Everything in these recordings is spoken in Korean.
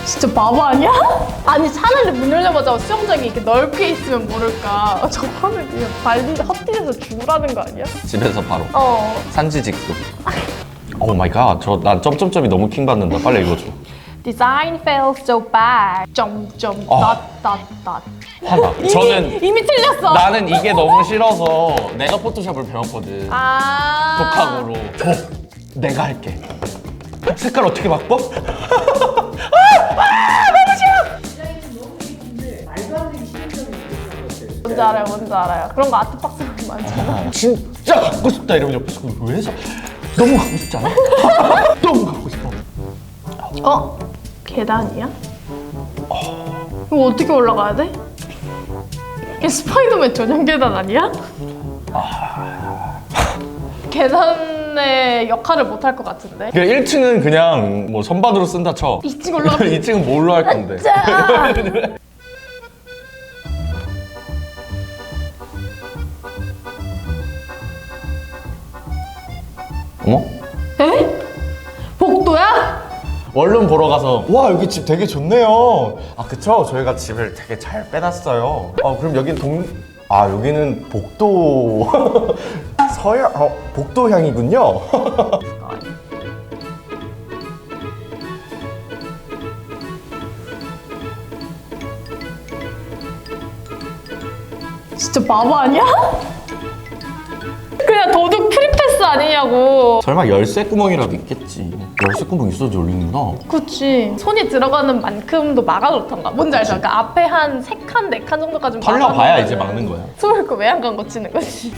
진짜 바보 아니야? 아니 차라리 문 열자마자 수영장이 이렇게 넓게 있으면 모를까. 저거는 그냥 발리 헛디뎌서 죽으라는 거 아니야? 집에서 바로 어. 산지직수. 오 마이 갓. 난 점점점이 너무 킹받는다. 빨리 읽어줘. Design fails so bad. 점점 닷닷닷. 화나. 저는 이미 틀렸어. 나는 이게 너무 싫어서 내가 포토샵을 배웠거든. 독학으로. 내가 할게. 색깔 어떻게 바꿔? 뭔지 알아요, 뭔지 알아요. 그런 거 아트박스로 많잖아. 진짜 갖고 싶다 이러면 옆에서 왜 사? 너무 갖고 싶지 않아? 너무 갖고 싶어. 어? 계단이야? 이거 어떻게 올라가야 돼? 이게 스파이더맨 전용 계단 아니야? 계단의 역할을 못 할 것 같은데? 1층은 그냥 뭐 선반으로 쓴다 쳐. 2층 올라가. 2층은 뭘로 할 건데? 어머? 에? 복도야? 얼른 보러 가서 와 여기 집 되게 좋네요. 아 그쵸? 저희가 집을 되게 잘 빼놨어요. 그럼 여긴 여기는 복도 복도향이군요. 진짜 바보 아니야? 그냥 도둑 프리패스 아니냐고. 설마 열쇠 구멍이라도 있겠지. 열쇠 구멍 있어도 열리는구나. 그치. 손이 들어가는 만큼도 막아놓던가. 뭔지 알죠? 그러니까 앞에 한 3칸, 4칸 정도까지 털려봐야 이제 막는 거야. 숨을 그 외양간 거 치는 거지.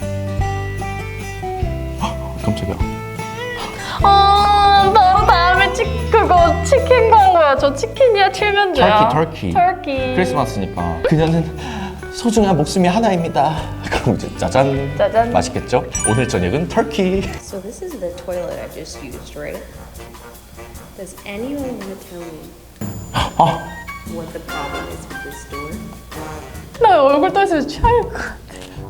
깜짝이야. 바로 다음에 그거 치킨 광고야. 저 치킨이야, 칠면조야. 터키. 크리스마스니까. 그녀는 소중한 목숨이 하나입니다. 그럼 이제 짜잔. 짜잔. 맛있겠죠? 오늘 저녁은 터키. So this is the toilet I just used, right? Does anyone want to tell me what the problem is with this door? 나 얼굴 떠있으면 취할 것 같아.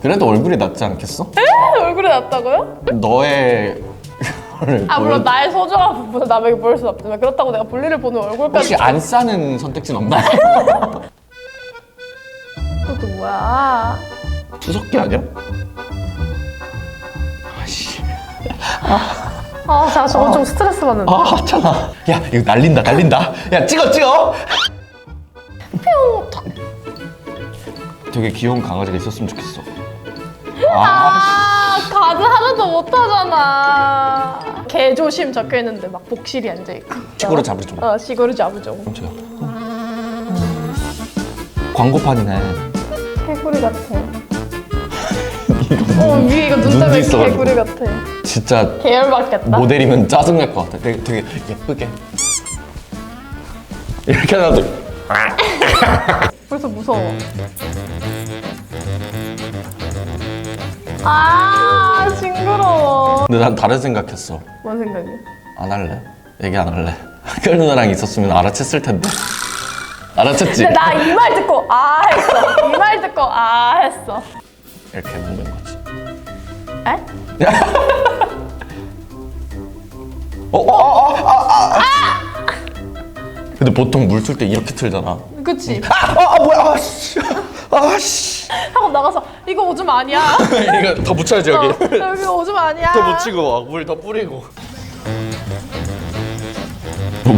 그래도 얼굴이 낫지 않겠어? 얼굴이 낫다고요? 너의 물론 나의 소중한 부분은 남에게 보일 수 없지만 그렇다고 내가 볼일을 보는 얼굴까지. 혹시 안 싸는 선택지는 없나요? 그것도 뭐야? 투석기 아니야? 아씨. 자, 저건 좀 스트레스 받는다. 하찮아. 야 이거 날린다. 야 찍어. 되게 귀여운 강아지가 있었으면 좋겠어. 가드 하나도 못하잖아. 개조심 적혀있는데 막 복실이 앉아있고. 시골을 잡으죠. 시골을 잡으죠. 깜짝이야. 광고판이네. 개구리 같아. 위에 이거 눈 눈도 때문에 있어가지고. 개구리 같아. 진짜 계열받겠다. 모델이면 짜증날 것 같아. 되게 예쁘게 이렇게 하나도. 벌써 무서워. 징그러워. 근데 난 다른 생각했어. 뭔 생각이야? 안 할래? 얘기 안 할래. 학교 누나랑 있었으면 알아챘을 텐데. 알아챘지? 근데 나 이 말 듣고 했어. 이 말 듣고 했어. 이렇게 먹는 거지. 에? 근데 보통 물 틀 때 이렇게 틀잖아. 그치? 뭐야? 씨. 하고 나가서 이거 오줌 아니야? 이거 더 묻혀야지 여기. 여기 오줌 아니야? 더 묻히고 물 더 뿌리고.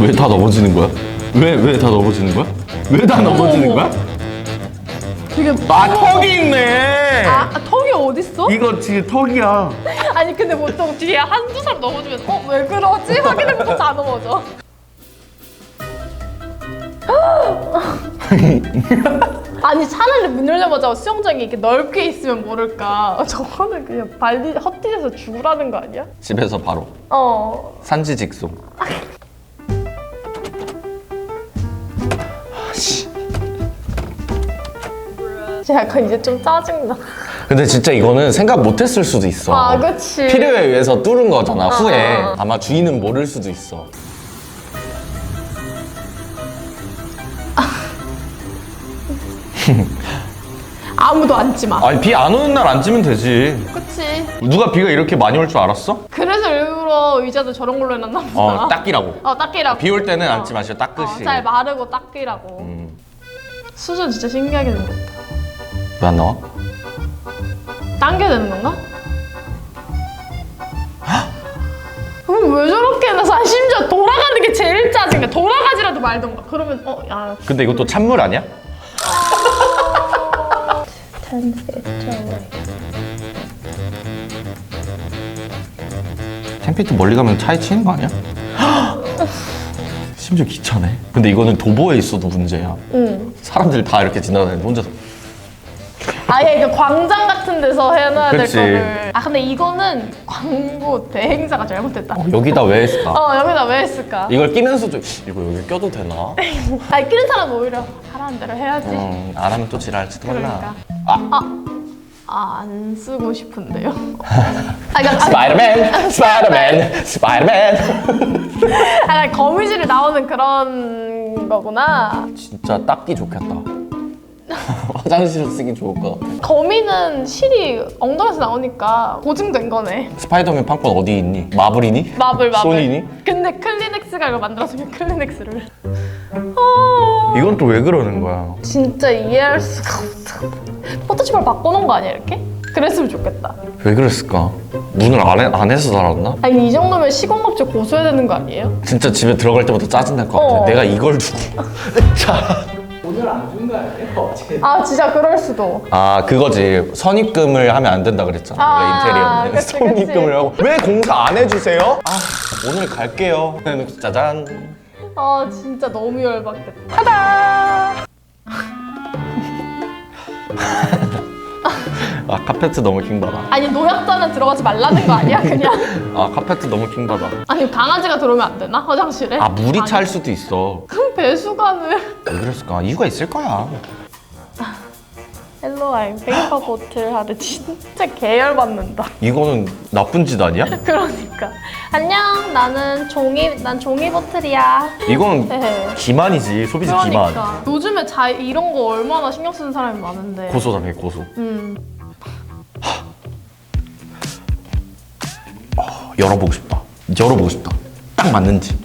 왜 다 넘어지는 거야? 왜 다 넘어지는 거야? 왜 다 넘어지는 거야? 되게 턱이 있네. 턱이 어딨어? 이거 지금 턱이야. 아니 근데 보통 뒤에 한두 사람 넘어지면 왜 그러지? 확인해보고 다 넘어져. 아니 차라리 문 열자마자 수영장이 이렇게 넓게 있으면 모를까. 저거는 그냥 발리 헛디뎌서 죽으라는 거 아니야? 집에서 바로 산지직송. 약간 이제 좀 짜증나. 근데 진짜 이거는 생각 못했을 수도 있어. 그치. 필요에 의해서 뚫은 거잖아. 후에 아마 주인은 모를 수도 있어. 아무도 앉지 마. 아니 비 안 오는 날 앉으면 되지. 그치. 누가 비가 이렇게 많이 올 줄 알았어? 그래서 일부러 의자도 저런 걸로 해놨나 보다. 닦이라고. 닦이라고. 비 올 때는 앉지 마시고 닦으시. 잘 마르고 닦이라고. 수저 진짜 신기하게 생겼다. 왜 안 나와? 당겨야 되는 건가? 그럼 왜 저렇게 해놔서 심지어 돌아가는 게 제일 짜증나. 돌아가지라도 말던가. 그러면 야. 근데 이것도 찬물 아니야? 템피트 멀리 가면 차에 치는 거 아니야? 심지어 기차네. 근데 이거는 도보에 있어도 문제야. 응. 사람들 다 이렇게 지나다니는데 혼자서. 아예 그 광장 같은 데서 해놔야 될 그치. 거를. 근데 이거는 광고 대행사가 잘못했다. 여기다 왜 했을까? 여기다 왜 했을까? 이걸 끼면서 좀 이거 여기 껴도 되나? 아니 끼는 사람은 오히려 하라는 대로 해야지. 안 하면 또 지랄할지도 몰라. 그러니까. 안 쓰고 싶은데요. 그러니까 스파이더맨. 거미줄이 나오는 그런 거구나. 진짜 닦기 좋겠다. 화장실에서 쓰기 좋을 것 같아. 거미는 실이 엉덩이에서 나오니까 보증된 거네. 스파이더맨 판권 어디 있니? 마블이니? 마블. 소니니? 근데 클리넥스가 이걸 만들었으면 클리넥스를. 이건 또 왜 그러는 거야? 진짜 이해할 수가 없어. 포토샵을 바꿔놓은 거 아니야 이렇게? 그랬으면 좋겠다. 왜 그랬을까? 문을 안 해서 달았나? 아니 이 정도면 시공업체 고소해야 되는 거 아니에요? 진짜 집에 들어갈 때부터 짜증날 것 같아. 내가 이걸 두고. 자. 돈을 안 준 거 아니에요? 진짜 그럴 수도. 그거지. 선입금을 하면 안 된다 그랬잖아. 원래 인테리어는. 그치, 선입금을 하고. 왜 공사 안 해주세요? 오늘 갈게요. 짜잔. 진짜 너무 열받겠다. 타다! 카페트 너무 킹받아. 아니 노약자는 들어가지 말라는 거 아니야 그냥? 카페트 너무 킹받아. 아니 강아지가 들어오면 안 되나? 화장실에? 물이 찰 수도 있어. 그럼 배수관을. 왜 그랬을까? 이유가 있을 거야. 헬로 I'm 페이퍼 보틀 하는데 진짜 계열받는다. 이거는 나쁜 짓 아니야? 그러니까. 안녕 난 종이 보틀이야. 이건 네. 기만이지. 소비자 기만. 그러니까. 요즘에 이런 거 얼마나 신경 쓰는 사람이 많은데. 고소당해 고소. 열어보고 싶다. 딱 맞는지.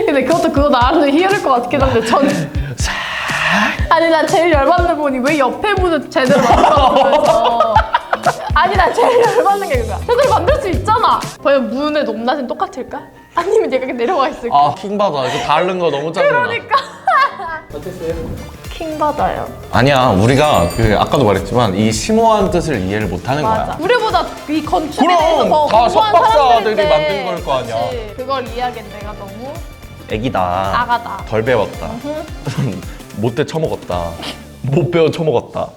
근데 그거 나름대로 희열할 것 같긴 한데 저는. 아니 난 제일 열받는 분이 왜 옆에 문을 제대로 만들어서. 아니 난 제일 열받는 게 그거야. 제대로 만들 수 있잖아. 과연 문의 높낮이는 똑같을까? 아니면 얘가 이렇게 내려와 있을까? 킹받아. 이거 다른 거 너무 짜증나. 그러니까. 어땠어요? 킹 받아요. 아니야. 우리가 아까도 말했지만 이 심오한 뜻을 이해를 못하는 맞아. 거야. 우리보다 이 건축에 그럼! 대해서 더 다 공부한 석박사들이 사람들인데. 만든 걸 거 아니야. 그치. 그걸 이해하기엔 내가 너무 애기다. 아가다. 덜 배웠다. 못돼 처먹었다. 못 배워 처먹었다.